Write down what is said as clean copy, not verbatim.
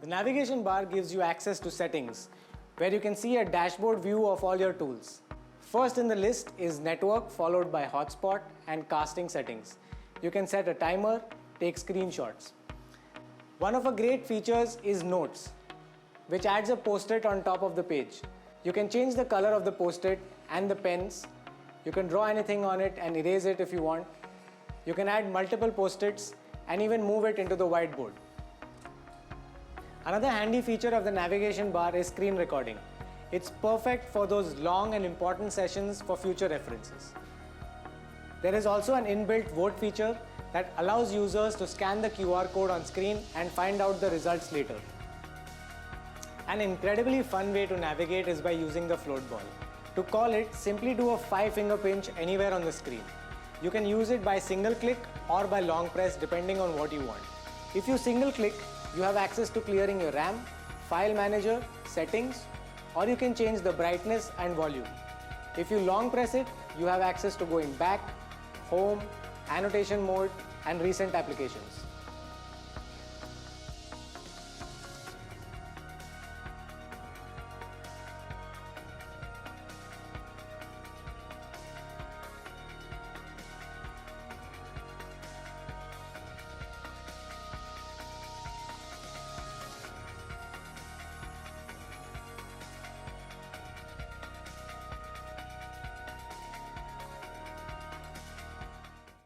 The navigation bar gives you access to settings, where you can see a dashboard view of all your tools. First in the list is network, followed by hotspot and casting settings. You can set a timer, take screenshots. One of our great features is notes, which adds a post-it on top of the page. You can change the color of the post-it and the pens. You can draw anything on it and erase it if you want. You can add multiple post-its and even move it into the whiteboard. Another handy feature of the navigation bar is screen recording. It's perfect for those long and important sessions for future references. There is also an inbuilt vote feature that allows users to scan the QR code on screen and find out the results later. An incredibly fun way to navigate is by using the float ball. To call it, simply do a 5-finger pinch anywhere on the screen. You can use it by single click or by long press depending on what you want. If you single click, you have access to clearing your RAM, file manager, settings, or you can change the brightness and volume. If you long press it, you have access to going back, home, annotation mode, and recent applications.